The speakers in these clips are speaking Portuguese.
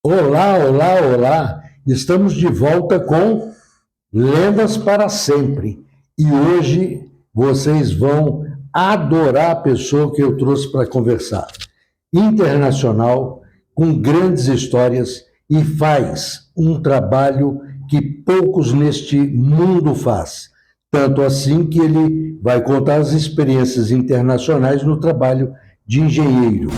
Olá, olá, olá! Estamos de volta com Lendas para Sempre. E hoje vocês vão adorar a pessoa que eu trouxe para conversar. Internacional, com grandes histórias e faz um trabalho que poucos neste mundo faz. Tanto assim que ele vai contar as experiências internacionais no trabalho de engenheiro.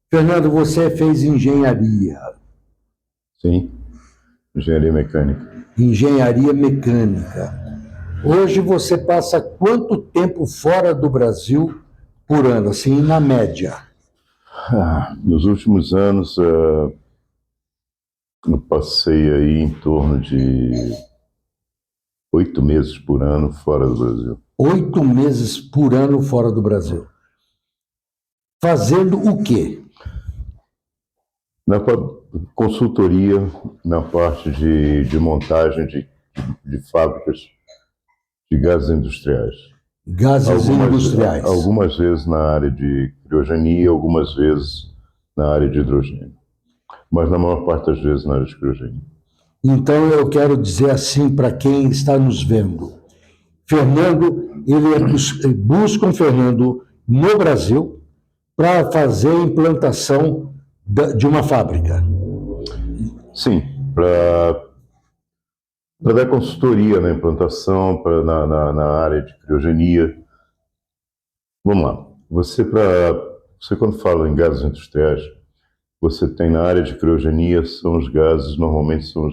Fernando, você fez engenharia. Sim, engenharia mecânica. Engenharia mecânica. Hoje você passa quanto tempo fora do Brasil por ano, assim, na média? Nos últimos anos, eu passei aí em torno de 8 meses por ano fora do Brasil. 8 meses por ano fora do Brasil. Fazendo o quê? Na consultoria, na parte de montagem de fábricas de gases industriais. Gases industriais. Algumas vezes na área de criogenia, algumas vezes na área de hidrogênio. Mas na maior parte das vezes na área de criogenia. Então eu quero dizer assim para quem está nos vendo. Fernando, buscam Fernando no Brasil para fazer a implantação de uma fábrica. Sim, para dar consultoria na implantação, na área de criogenia. Vamos lá. Você quando fala em gases industriais, você tem na área de criogenia, são os gases, normalmente são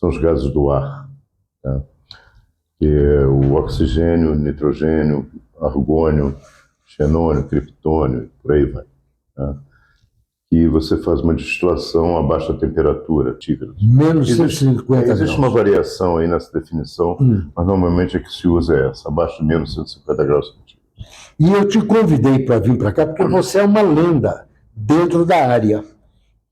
os gases do ar. Tá? Que é o oxigênio, nitrogênio, argônio, xenônio, criptônio, por aí vai. Tá? E você faz uma destilação a baixa temperatura, Menos 150 graus. Existe uma variação aí nessa definição, mas normalmente a que se usa é essa, abaixo de menos 150 graus centígrados. E eu te convidei para vir para cá porque você é uma lenda dentro da área.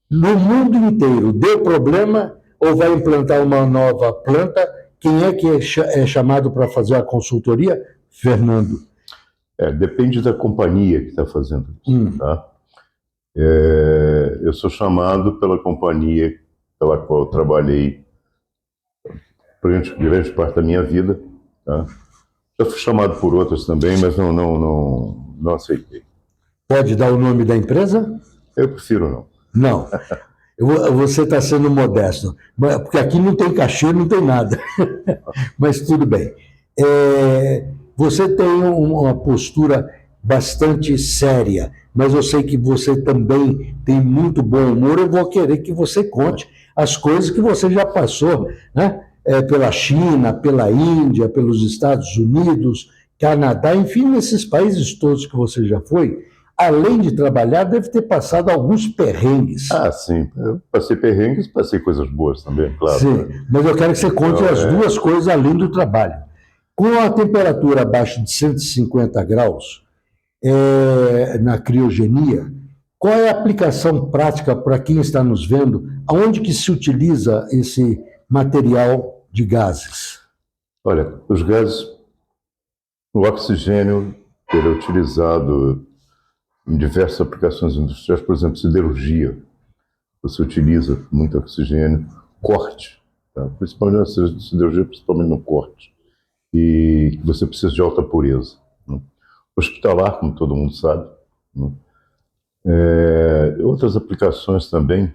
No mundo inteiro, deu problema ou vai implantar uma nova planta? Quem é que é chamado para fazer a consultoria? Fernando. Depende da companhia que está fazendo isso, tá? Eu sou chamado pela companhia pela qual eu trabalhei grande parte da minha vida. Tá? Já fui chamado por outras também, mas não aceitei. Pode dar o nome da empresa? Eu prefiro não. Não. Você está sendo modesto, porque aqui não tem cachê, não tem nada. Mas tudo bem. Você tem uma postura bastante séria, mas eu sei que você também tem muito bom humor. Eu vou querer que você conte as coisas que você já passou, né? Pela China, pela Índia, pelos Estados Unidos, Canadá, enfim, nesses países todos que você já foi. Além de trabalhar, deve ter passado alguns perrengues. Sim. Eu passei perrengues, passei coisas boas também, claro. Sim, mas eu quero que você conte as duas coisas além do trabalho. Com a temperatura abaixo de 150 graus, na criogenia, qual é a aplicação prática para quem está nos vendo? Aonde que se utiliza esse material de gases? Olha, os gases, o oxigênio, ele é utilizado em diversas aplicações industriais, por exemplo, siderurgia. Você utiliza muito oxigênio, corte, tá? Principalmente na siderurgia, principalmente no corte. E você precisa de alta pureza. Né? Hospitalar, como todo mundo sabe. Né? Outras aplicações também,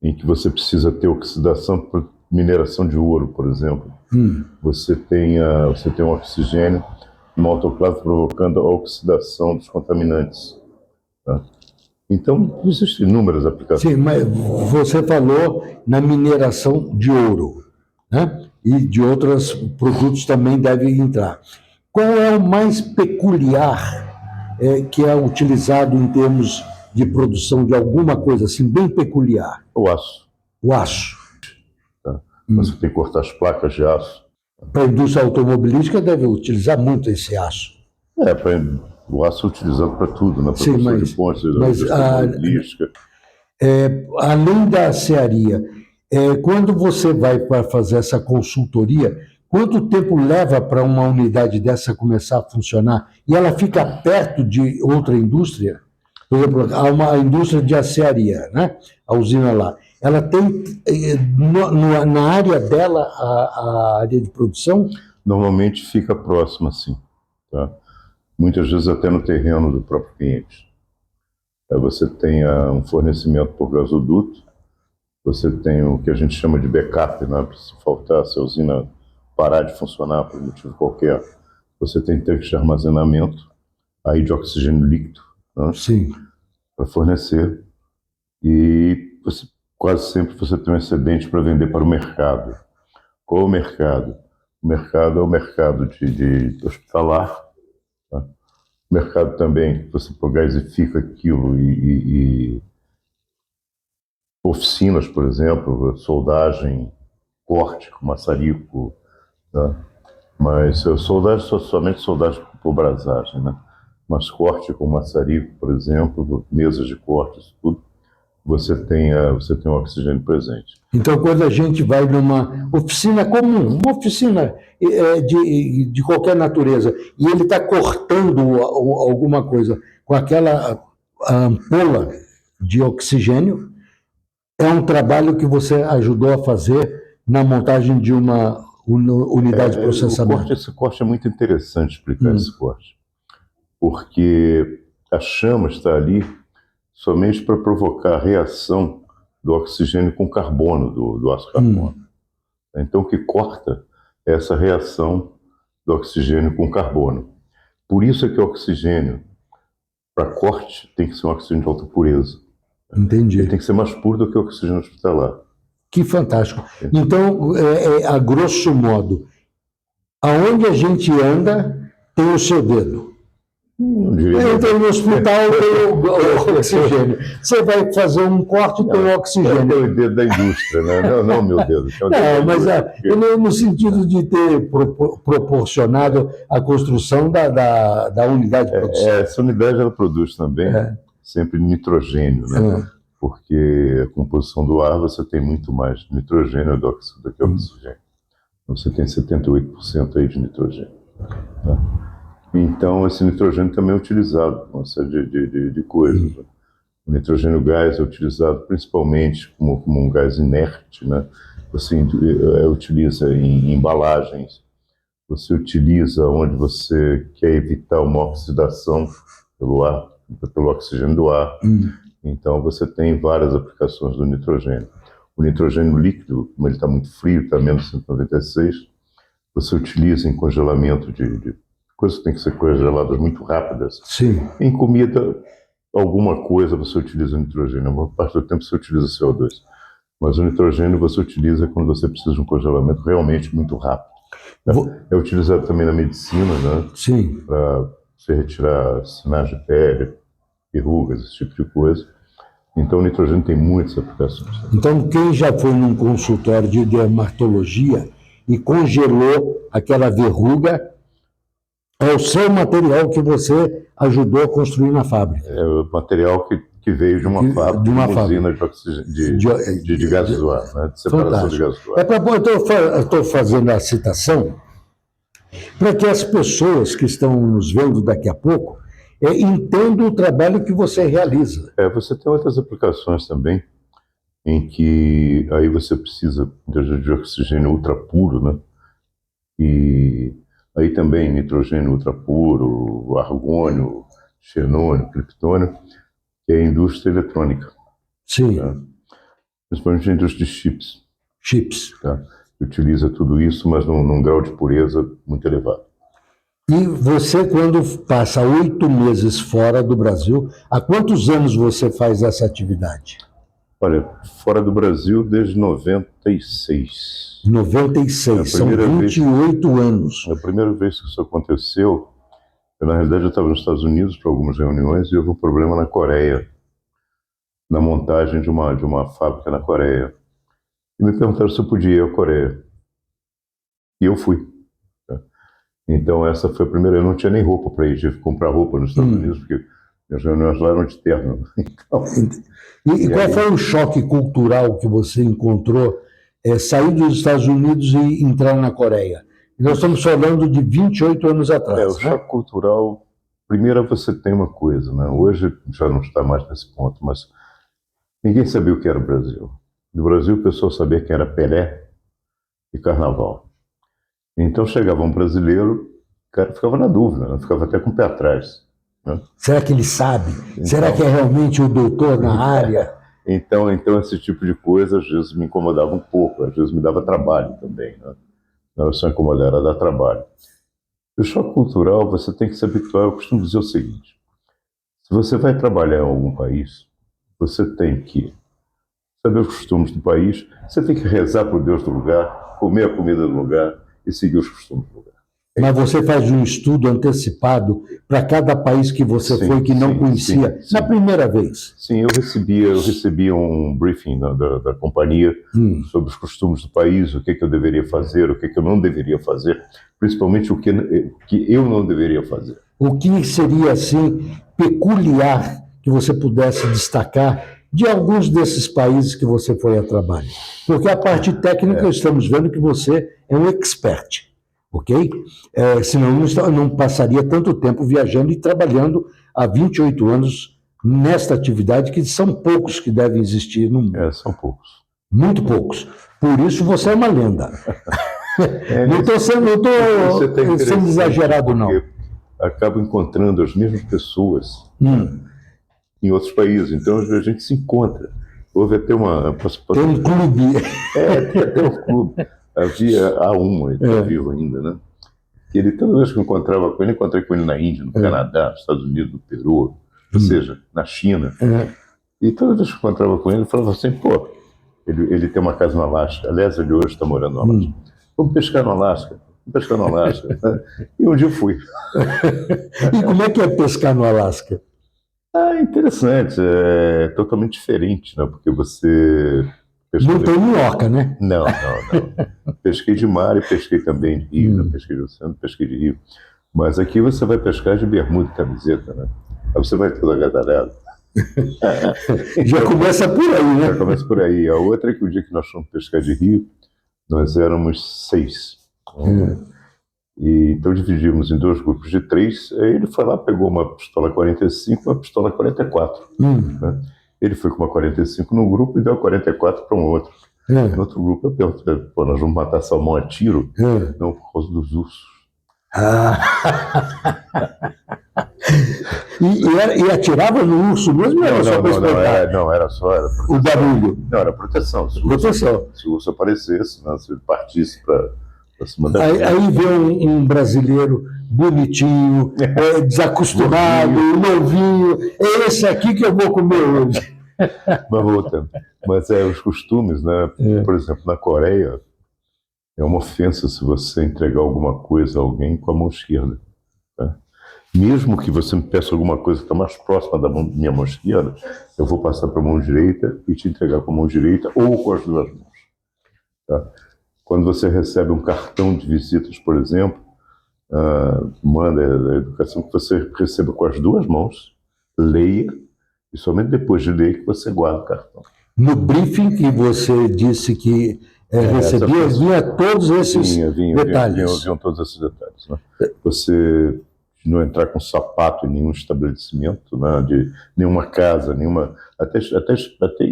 em que você precisa ter oxidação por mineração de ouro, por exemplo. Você tem um oxigênio no autoclave provocando a oxidação dos contaminantes. Tá? Então, existem inúmeras aplicações. Sim, mas você falou na mineração de ouro, né? E de outros produtos também devem entrar. Qual é o mais peculiar que é utilizado em termos de produção de alguma coisa assim, bem peculiar? O aço. O aço. Tá? Você tem que cortar as placas de aço. Para a indústria automobilística deve utilizar muito esse aço. O aço é utilizado para tudo, na produção de pontes, na indústria automobilística. Além da acearia, Quando você vai para fazer essa consultoria, quanto tempo leva para uma unidade dessa começar a funcionar? E ela fica perto de outra indústria? Por exemplo, há uma indústria de aciaria, né? A usina lá. Ela tem na área dela a área de produção? Normalmente fica próxima, sim. Tá? Muitas vezes até no terreno do próprio cliente. Você tem um fornecimento por gasoduto, você tem o que a gente chama de backup, né? Se faltar, se a usina parar de funcionar por motivo qualquer, você tem tanques de armazenamento aí de oxigênio líquido, né? Sim. Para fornecer, e quase sempre você tem um excedente para vender para o mercado. Qual é o mercado? O mercado é o mercado de hospitalar, tá? O mercado também, você gasifica aquilo e oficinas, por exemplo, soldagem, corte, maçarico, tá? Mas soldagem, somente soldagem por brasagem, né? Mas corte com maçarico, por exemplo, mesas de cortes, tudo, você tem o oxigênio presente. Então, quando a gente vai numa oficina comum, uma oficina de qualquer natureza, e ele está cortando alguma coisa com aquela ampola de oxigênio, é um trabalho que você ajudou a fazer na montagem de uma unidade de processamento. Esse corte é muito interessante explicar esse corte, porque a chama está ali somente para provocar a reação do oxigênio com carbono, do ácido carbono. Então, o que corta é essa reação do oxigênio com carbono. Por isso é que o oxigênio, para corte, tem que ser um oxigênio de alta pureza. Entendi. Ele tem que ser mais puro do que o oxigênio hospitalar. Que fantástico. Então, a grosso modo, aonde a gente anda, tem o seu dedo. Entra no hospital, tem o oxigênio. Você vai fazer um corte, tem o oxigênio. É o dedo da indústria, né? Não, meu dedo. Não, mas no sentido de ter proporcionado a construção da unidade de produção. Essa unidade ela produz também sempre nitrogênio, né? Porque a composição do ar você tem muito mais nitrogênio do que oxigênio. Você tem 78% aí de nitrogênio. Tá? Então, esse nitrogênio também é utilizado para uma série de coisas. Né? O nitrogênio gás é utilizado principalmente como um gás inerte, né? Você utiliza em embalagens, você utiliza onde você quer evitar uma oxidação pelo oxigênio do ar. Então, você tem várias aplicações do nitrogênio. O nitrogênio líquido, como ele está muito frio, está menos 196, você utiliza em congelamento de coisas que têm que ser congeladas muito rápidas. Sim. Em comida, alguma coisa você utiliza nitrogênio. A maior parte do tempo você utiliza CO2. Mas o nitrogênio você utiliza quando você precisa de um congelamento realmente muito rápido. É utilizado também na medicina, né? Sim. Para você retirar sinais de pele, verrugas, esse tipo de coisa. Então o nitrogênio tem muitas aplicações. Então quem já foi num consultório de dermatologia e congelou aquela verruga, é o seu material que você ajudou a construir na fábrica. É o material que veio de uma fábrica, de uma usina de gases do ar, né? De separação de gases do ar. Eu estou fazendo a citação para que as pessoas que estão nos vendo daqui a pouco entendam o trabalho que você realiza. Você tem outras aplicações também, em que aí você precisa de oxigênio ultra puro, né? E aí também nitrogênio ultra puro, argônio, xenônio, criptônio, que é a indústria eletrônica. Sim. Tá? Principalmente a indústria de chips. Chips. Tá? Que utiliza tudo isso, mas num grau de pureza muito elevado. E você, quando passa 8 meses fora do Brasil, há quantos anos você faz essa atividade? Olha, fora do Brasil desde 96. 96, são 28 anos. A primeira vez que isso aconteceu, na realidade eu estava nos Estados Unidos para algumas reuniões e houve um problema na Coreia, na montagem de uma fábrica na Coreia. E me perguntaram se eu podia ir à Coreia. E eu fui. Então essa foi a primeira, eu não tinha nem roupa para ir, tive que comprar roupa nos Estados Unidos, porque As reuniões lá eram de terno. Então, E qual foi o choque cultural que você encontrou sair dos Estados Unidos e entrar na Coreia? Nós estamos falando de 28 anos atrás. o choque cultural, primeiro você tem uma coisa, né? Hoje já não está mais nesse ponto, mas ninguém sabia o que era o Brasil. No Brasil, o pessoal sabia quem era Pelé e Carnaval. Então chegava um brasileiro, o cara ficava na dúvida, né? Ficava até com o pé atrás. Né? Será que ele sabe? Então, será que é realmente o doutor na área? Então esse tipo de coisa às vezes me incomodava um pouco, às vezes me dava trabalho também. Né? Não era só incomodar, era dar trabalho. O choque cultural, você tem que se habituar. Eu costumo dizer o seguinte: se você vai trabalhar em algum país, você tem que saber os costumes do país, você tem que rezar por Deus do lugar, comer a comida do lugar e seguir os costumes do lugar. Mas você faz um estudo antecipado para cada país que você foi que não conhecia na primeira vez? Sim, eu recebia um briefing da companhia sobre os costumes do país, o que eu deveria fazer, o que eu não deveria fazer, principalmente o que eu não deveria fazer. O que seria, assim, peculiar que você pudesse destacar de alguns desses países que você foi a trabalho? Porque a parte técnica, estamos vendo que você é um expert. Ok? Senão não passaria tanto tempo viajando e trabalhando há 28 anos nesta atividade, que são poucos que devem existir no mundo. São poucos. Muito poucos. Por isso você é uma lenda. Não estou sendo exagerado, não. Acabo encontrando as mesmas pessoas em outros países. Então a gente se encontra. Houve até Tem um clube. Tem até um clube. Há ele está vivo ainda, né? Que ele, toda vez que eu encontrava com ele, encontrei com ele na Índia, no Canadá, nos Estados Unidos, no Peru, ou seja, na China. E toda vez que eu encontrava com ele falava assim, pô, ele tem uma casa no Alasca. Aliás, ele hoje está morando no Alasca. Vamos pescar no Alasca. E um dia eu fui. E como é que é pescar no Alasca? Interessante. É totalmente diferente, né? Porque você... Não tem minhoca, né? Não. Pesquei de mar e pesquei também de rio, pesquei de oceano, pesquei de rio. Mas aqui você vai pescar de bermuda e camiseta, né? Aí você vai todo agasalhado. Já começa por aí, né? Já começa por aí. A outra é que o dia que nós fomos pescar de rio, nós éramos 6. E então dividimos em 2 grupos de 3. Aí ele foi lá, pegou uma pistola 45 e uma pistola 44. Né? Ele foi com uma 45 num grupo e deu a 44 para um outro. No outro grupo eu perguntei, pô, nós vamos matar salmão a tiro? Não, por causa dos ursos. E atirava no urso mesmo? Era só o barulho. Não, era proteção. Se o urso aparecesse, né, se ele partisse para cima da aí vê um brasileiro bonitinho, desacostumado, novinho. É esse aqui que eu vou comer hoje. Mas voltando. Mas os costumes, né? Por exemplo, na Coreia, é uma ofensa se você entregar alguma coisa a alguém com a mão esquerda. Tá? Mesmo que você me peça alguma coisa que está mais próxima da minha mão esquerda, eu vou passar para a mão direita e te entregar com a mão direita ou com as 2 mãos. Tá? Quando você recebe um cartão de visitas, por exemplo, manda a educação que você receba com as 2 mãos, leia, e somente depois de ler que você guarda o cartão. No briefing que você disse que recebia, vinha todos esses detalhes. Vinham todos esses detalhes. Né? Você não entrar com sapato em nenhum estabelecimento, né? De nenhuma casa, até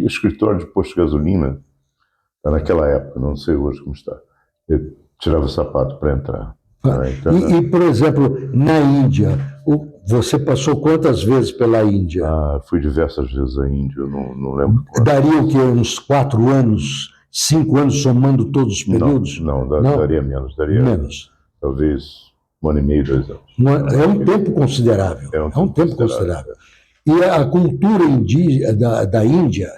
escritório de posto de gasolina, naquela época, não sei hoje como está, eu tirava o sapato para entrar. E, por exemplo, na Índia, você passou quantas vezes pela Índia? Fui diversas vezes à Índia, eu não lembro quanto. Daria o quê? Uns 4 anos, 5 anos, somando todos os períodos? Não, daria menos. Menos. Talvez 1 ano e meio, 2 anos. É um tempo considerável. É um tempo considerável. E a cultura da Índia,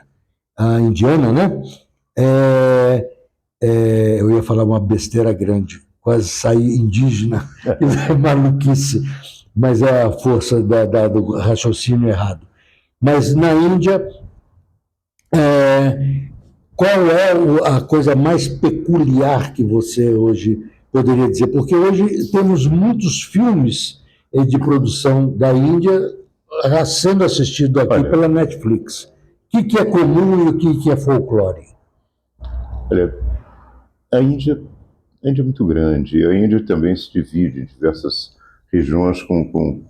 a indiana, né? Eu ia falar uma besteira grande, quase sair indígena, maluquice, mas é a força do raciocínio errado. Mas na Índia, qual é a coisa mais peculiar que você hoje poderia dizer? Porque hoje temos muitos filmes de produção da Índia sendo assistido aqui Olha, pela Netflix. O que é comum e o que é folclore? olha, a Índia é muito grande. A Índia também se divide em diversas regiões com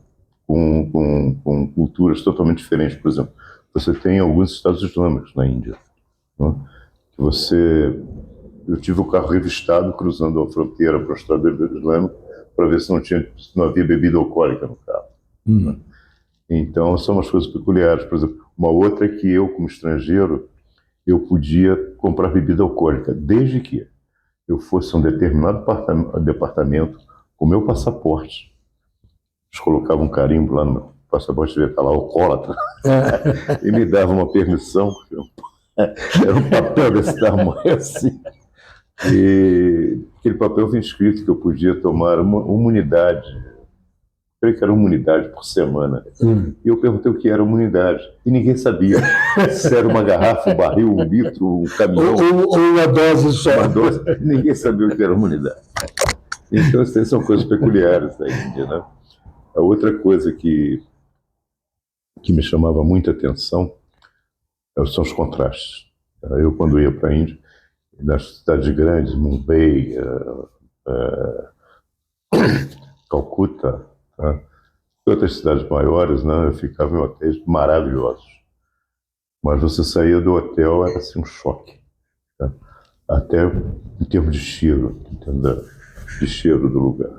culturas totalmente diferentes. Por exemplo, você tem alguns estados islâmicos na Índia, né? Eu tive o carro revistado cruzando a fronteira para o estado islâmico para ver se não havia bebida alcoólica no carro. Né? Então, são umas coisas peculiares. Por exemplo, uma outra é que eu, como estrangeiro, eu podia comprar bebida alcoólica, desde que eu fosse a um determinado departamento com meu passaporte. Eles colocavam um carimbo lá no meu passaporte, devia estar lá, alcoólatra, e me davam uma permissão. Era um papel desse tamanho assim. E aquele papel vinha escrito que eu podia tomar uma unidade, creio que era uma unidade por semana. E eu perguntei o que era uma unidade. E ninguém sabia se era uma garrafa, um barril, um litro, um caminhão. Ou uma dose só. Uma dose. Ninguém sabia o que era uma unidade. Então, essas são coisas peculiares da Índia, né? A outra coisa que me chamava muita atenção são os contrastes. Eu, quando ia para a Índia, nas cidades grandes, Mumbai, Calcutta, tá? E outras cidades maiores, né, eu ficava em hotéis maravilhosos. Mas você saía do hotel, era assim um choque. Tá? Até em termos de cheiro, entendeu? De cheiro do lugar.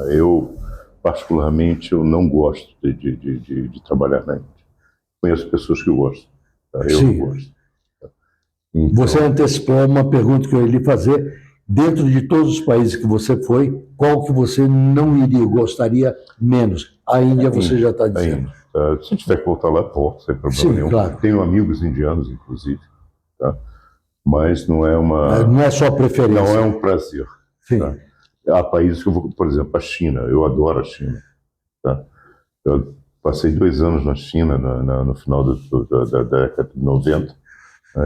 Eu, particularmente, eu não gosto de trabalhar na Índia. Conheço pessoas que gostam. Tá? Eu Sim. não gosto. Tá? Então, você antecipou uma pergunta que eu ia lhe fazer. Dentro de todos os países que você foi, qual que você não iria, gostaria menos? A Índia, você já está dizendo. Se tiver que voltar lá, volto, sem problema Sim, nenhum. claro. Tenho amigos indianos, inclusive. Tá? Mas não é Não é só preferência. Não é um prazer. Sim. Tá? Há países que eu vou, por exemplo, a China. Eu adoro a China. Tá? Eu passei 2 anos na China, no final da década de 90,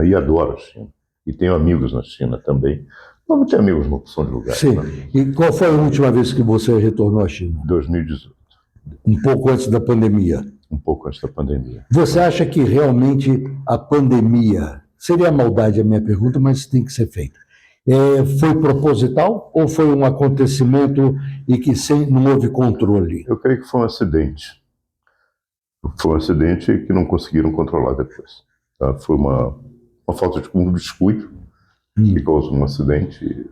e adoro a China. E tenho amigos na China também. Não tenho amigos numa opção de lugar. Sim. Né? E qual foi a última vez que você retornou à China? 2018. Um pouco antes da pandemia. Um pouco antes da pandemia. Você acha que realmente a pandemia, seria maldade a minha pergunta, mas tem que ser feita, foi proposital ou foi um acontecimento e que não houve controle? Eu creio que foi um acidente. Foi um acidente que não conseguiram controlar depois. Tá? Foi uma falta de um descuido que causou um acidente.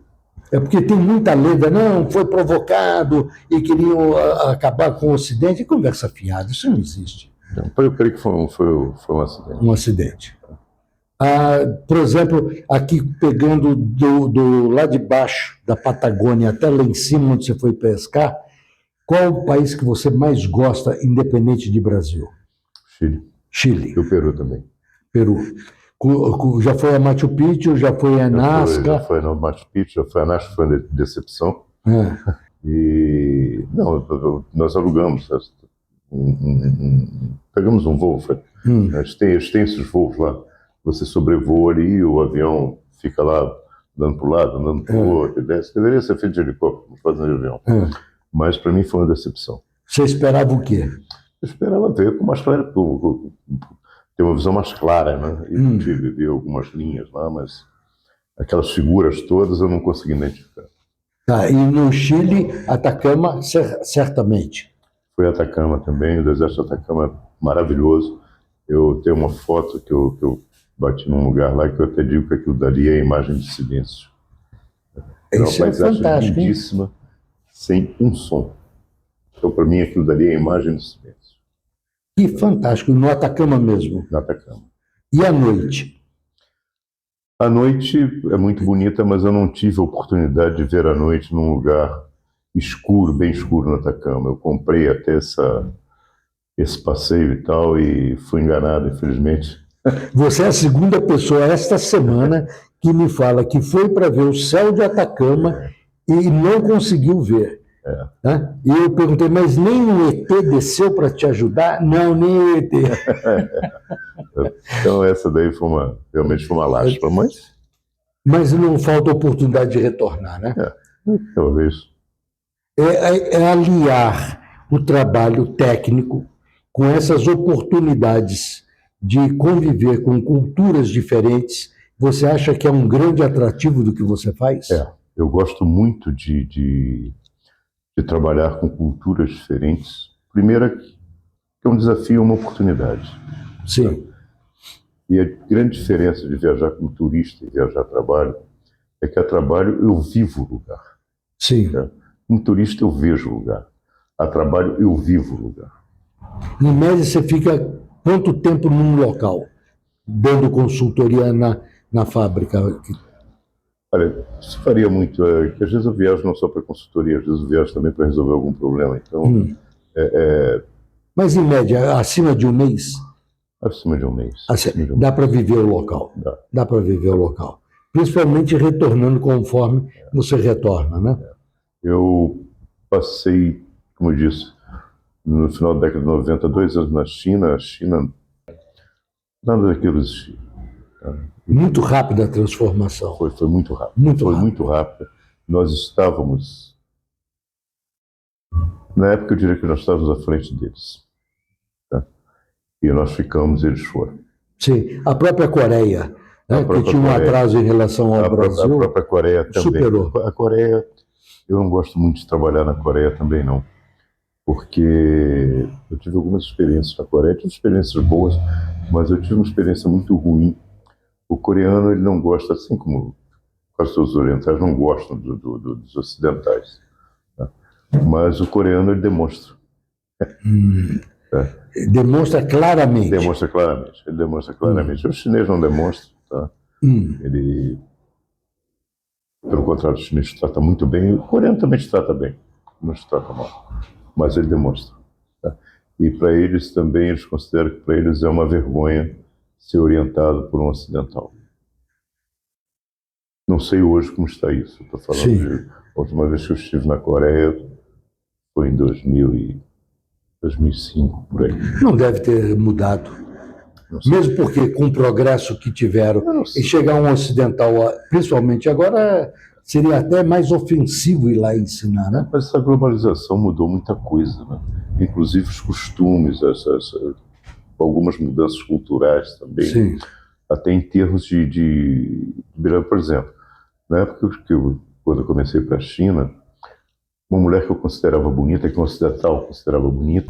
É porque tem muita lenda, não, foi provocado e queriam acabar com o Ocidente. Conversa fiada, isso não existe. Então, eu creio que foi um acidente. Um acidente. Por exemplo, aqui pegando do lá de baixo da Patagônia até lá em cima, onde você foi pescar, qual o país que você mais gosta, independente de Brasil? Chile. Chile. E o Peru também. Peru. Já foi a Machu Picchu, já foi a Nazca? Já foi no Machu Picchu, já foi a Nazca, foi uma decepção. E não, nós alugamos, pegamos um voo. Eles têm esses voos lá. Você sobrevoa ali e o avião fica lá andando para o lado, andando para o outro, e desce. Deveria ser feito de helicóptero, fazendo de avião. Mas para mim foi uma decepção. Você esperava o quê? Eu esperava ver com mais claro, ter uma visão mais clara, né? E tive ver algumas linhas lá, mas aquelas figuras todas eu não consegui identificar. Tá, e no Chile, Atacama, certamente. Foi Atacama também, o deserto de Atacama é maravilhoso. Eu tenho uma foto que eu bati num lugar lá que eu até digo que aquilo dali é a imagem de silêncio. É uma paisagem lindíssima, sem um som. Então, para mim, aquilo dali é a imagem do silêncio. Que fantástico, no Atacama mesmo. No Atacama. E à noite? A noite é muito bonita, mas eu não tive a oportunidade de ver a noite num lugar escuro, bem escuro no Atacama. Eu comprei até esse passeio e tal e fui enganado, infelizmente. Você é a segunda pessoa esta semana que me fala que foi para ver o céu de Atacama e não conseguiu ver. E eu perguntei, mas nem o ET desceu para te ajudar? Não, nem o ET. Então essa daí realmente foi uma lástima, mas não falta oportunidade de retornar, né? Talvez. É aliar o trabalho técnico com essas oportunidades de conviver com culturas diferentes, você acha que é um grande atrativo do que você faz? Eu gosto muito de trabalhar com culturas diferentes. Primeiro, que é um desafio, uma oportunidade. Sim. E a grande diferença de viajar como turista e viajar a trabalho é que a trabalho eu vivo o lugar. Sim. Como turista eu vejo o lugar. A trabalho eu vivo o lugar. Em média, você fica quanto tempo num local, dando consultoria na fábrica? Olha, isso varia muito. Que às vezes eu viajo não só para consultoria, às vezes eu viajo também para resolver algum problema. Então, Mas, em média, acima de um mês? Acima de um mês. Dá para viver o local? Dá para viver o local. Principalmente retornando conforme você retorna, né? Eu passei, como eu disse, no final da década de 90, 2 anos na China. A China, nada daquilo existia. Muito rápida a transformação. Foi muito rápido. Muito rápido. Nós estávamos... Na época, eu diria que nós estávamos à frente deles. Tá? E nós ficamos, eles foram. Sim. A própria Coreia, né, que tinha um atraso em relação ao Brasil, a própria Coreia também. Superou. A Coreia, eu não gosto muito de trabalhar na Coreia também, não. Porque eu tive algumas experiências na Coreia. Tive experiências boas, mas eu tive uma experiência muito ruim. O coreano, ele não gosta, assim como quase todos os orientais não gostam dos ocidentais. Tá? Mas o coreano, ele demonstra. Demonstra claramente. Ele demonstra claramente. O chinês não demonstra. Tá? Ele, pelo contrário, o chinês te trata muito bem. O coreano também te trata bem. Não te trata mal. Mas ele demonstra. Tá? E para eles também, eles consideram que para eles é uma vergonha ser orientado por um ocidental. Não sei hoje como está isso. Estou falando a última vez que eu estive na Coreia foi em 2005, por aí. Não deve ter mudado. Mesmo porque, com o progresso que tiveram, e chegar um ocidental, principalmente agora, seria até mais ofensivo ir lá ensinar, né? Mas essa globalização mudou muita coisa, né? Inclusive os costumes, algumas mudanças culturais também. Sim. Até em termos por exemplo, na época quando eu comecei para a China, uma mulher que eu considerava bonita, que um ocidental considerava bonita,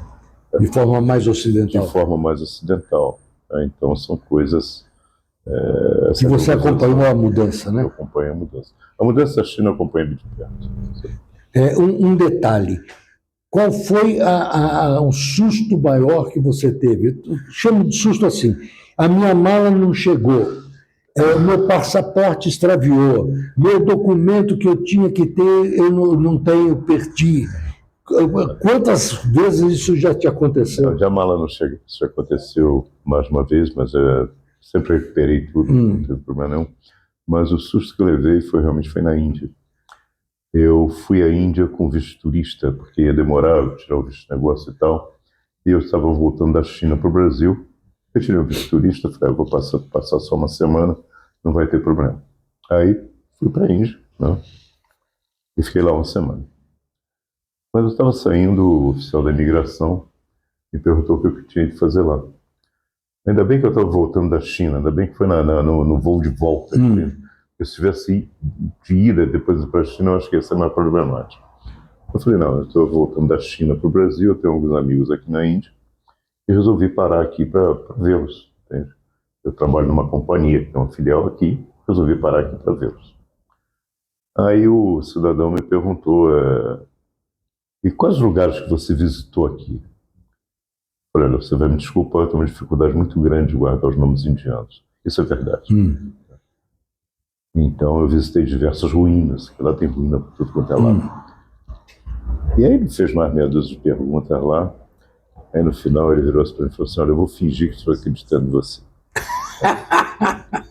de forma mais ocidental. De forma mais ocidental. Né? Então são coisas... que você acompanhou a mudança, né? Eu acompanho a mudança. A mudança da China eu acompanho de perto. Um detalhe. Qual foi o susto maior que você teve? Eu chamo de susto assim. A minha mala não chegou. Meu passaporte extraviou. Meu documento que eu tinha que ter, eu não tenho, perdi. Quantas vezes isso já te aconteceu? A mala não chega. Isso aconteceu mais uma vez, mas sempre recuperei tudo, não teve problema nenhum. Mas o susto que eu levei realmente foi na Índia. Eu fui à Índia com visto turista, porque ia demorar tirar o visto de negócio e tal. E eu estava voltando da China para o Brasil. Eu tirei o visto turista, falei, eu vou passar só uma semana, não vai ter problema. Aí fui para a Índia, né? E fiquei lá uma semana. Mas eu estava saindo, o oficial da imigração me perguntou o que eu tinha de fazer lá. Ainda bem que eu estava voltando da China, ainda bem que foi no voo de volta. Se tivesse de ida depois para a China, eu acho que ia ser mais problemático. Eu falei, não, eu estou voltando da China para o Brasil, eu tenho alguns amigos aqui na Índia, e resolvi parar aqui para vê-los. Entende? Eu trabalho numa companhia que tem uma filial aqui, resolvi parar aqui para vê-los. Aí o cidadão me perguntou, e quais lugares que você visitou aqui? Eu falei, você vai me desculpar, eu tenho uma dificuldade muito grande de guardar os nomes indianos. Isso é verdade. Então eu visitei diversas ruínas, que lá tem ruína por tudo quanto é lado. E aí ele fez mais meia dúzia de perguntas lá. Aí no final ele virou-se para mim e falou assim, olha, eu vou fingir que estou acreditando em você.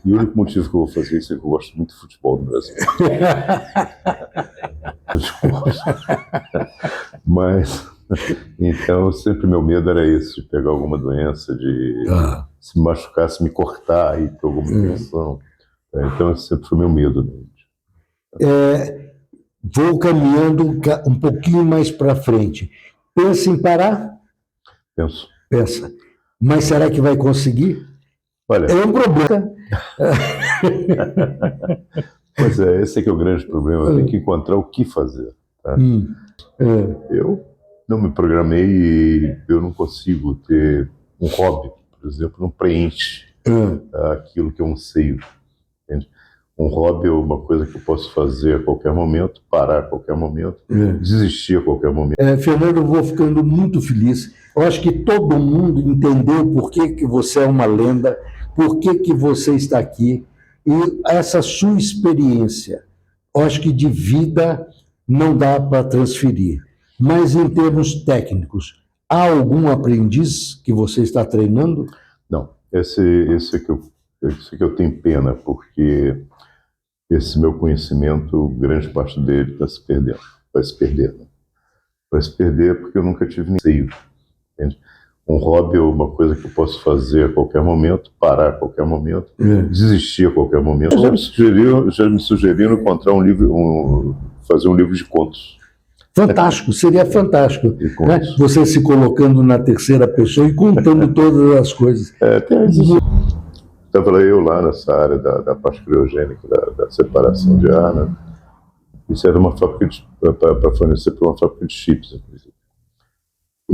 E o único motivo que eu vou fazer isso é que eu gosto muito de futebol no Brasil. Mas, então, sempre meu medo era esse, de pegar alguma doença, de se machucar, se me cortar e ter alguma infecção. Então, esse sempre foi meu medo. Vou caminhando um pouquinho mais para frente. Pensa em parar? Penso. Pensa. Mas será que vai conseguir? Olha, É um problema. pois é, esse é que é o grande problema. Tem que encontrar o que fazer. Tá? Eu não me programei e eu não consigo ter um hobby, por exemplo, não preenche aquilo que eu anseio. Entende? Um hobby é uma coisa que eu posso fazer a qualquer momento, parar a qualquer momento, desistir a qualquer momento. Fernando, eu vou ficando muito feliz. Eu acho que todo mundo entendeu por que você é uma lenda, por que você está aqui, e essa sua experiência, eu acho que de vida não dá para transferir. Mas em termos técnicos, há algum aprendiz que você está treinando? Não, esse é que eu tenho pena, porque esse meu conhecimento, grande parte dele está se perdendo, vai se perder. Né? Vai se perder porque eu nunca tive nem seio. Entende? Um hobby é uma coisa que eu posso fazer a qualquer momento, parar a qualquer momento, desistir a qualquer momento. Já me sugeriram encontrar um livro, fazer um livro de contos. Fantástico, seria fantástico. Né? Você se colocando na terceira pessoa e contando todas as coisas. Estava eu lá nessa área da parte criogênica, da separação de ar. Né? Isso era uma fábrica para fornecer para uma fábrica de chips, inclusive.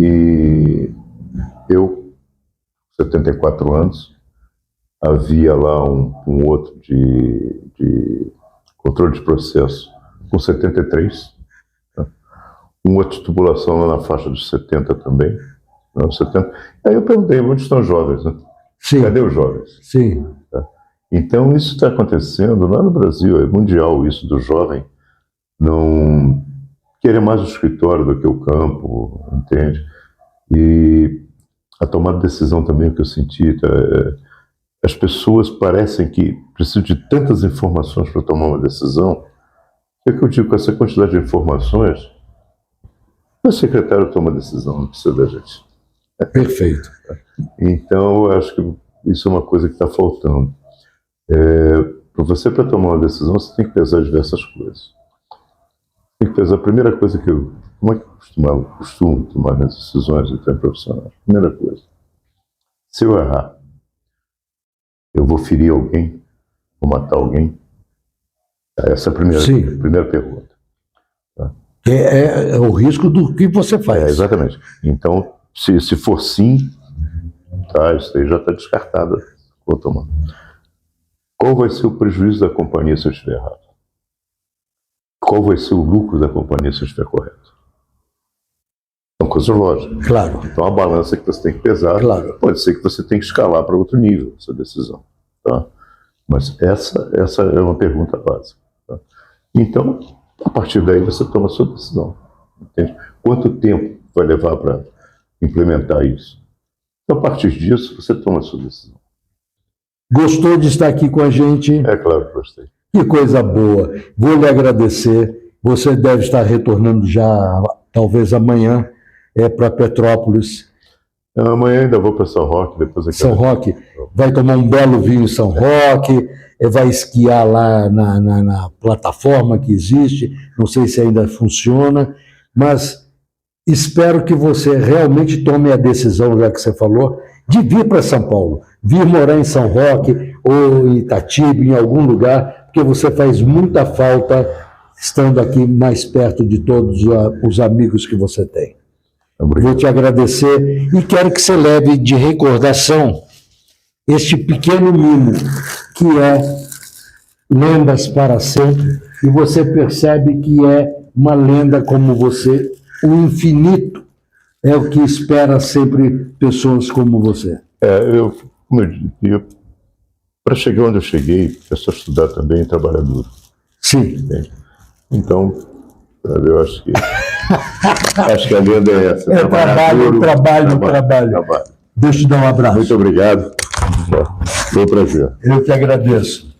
E eu, 74 anos, havia lá um outro de controle de processo com 73, né? Um outro de tubulação lá na faixa dos 70 também. Não, 70. Aí eu perguntei, onde estão os jovens? Né? Sim. Cadê os jovens? Sim. Tá? Então isso está acontecendo lá no Brasil, é mundial isso do jovem não querer mais o escritório do que o campo, entende? E a tomada de decisão também, o que eu senti, as pessoas parecem que precisam de tantas informações para tomar uma decisão. O que eu digo, com essa quantidade de informações, o secretário toma a decisão, não precisa da gente. Perfeito. Então, eu acho que isso é uma coisa que está faltando. Para tomar uma decisão, você tem que pesar diversas coisas. Tem que pesar a primeira coisa como é que eu costumo tomar minhas decisões em termos profissionais? Primeira coisa, se eu errar, eu vou ferir alguém, vou matar alguém? Essa é a primeira pergunta. Tá? É o risco do que você faz. Exatamente. Então, se for sim, tá, isso aí já está descartado. Vou tomar. Qual vai ser o prejuízo da companhia se eu estiver errado? Qual vai ser o lucro da companhia se eu estiver correto? São coisas lógicas. Claro. Então, a balança que você tem que pesar, claro. Pode ser que você tenha que escalar para outro nível essa decisão. Tá? Mas essa é uma pergunta básica. Tá? Então, a partir daí, você toma a sua decisão. Entende? Quanto tempo vai levar para implementar isso? Então, a partir disso, você toma a sua decisão. Gostou de estar aqui com a gente? É claro que gostei. Que coisa boa. Vou lhe agradecer. Você deve estar retornando já, talvez amanhã, para Petrópolis. Amanhã ainda vou para São Roque. Depois aqui. São Roque. Vai tomar um belo vinho em São Roque, vai esquiar lá na plataforma que existe. Não sei se ainda funciona, mas espero que você realmente tome a decisão, já que você falou, de vir para São Paulo, vir morar em São Roque ou em Itatiba, em algum lugar, porque você faz muita falta estando aqui mais perto de todos os amigos que você tem. Obrigado. Vou te agradecer e quero que você leve de recordação este pequeno mimo, que é Lendas para Sempre, e você percebe que é uma lenda como você, o infinito é o que espera sempre pessoas como você. Como eu disse, para chegar onde eu cheguei, é só estudar também e trabalhar duro. Sim. Bem, então, eu acho que a lenda é essa. Trabalho. Deixa eu te dar um abraço. Muito obrigado. Foi um prazer. Eu que agradeço.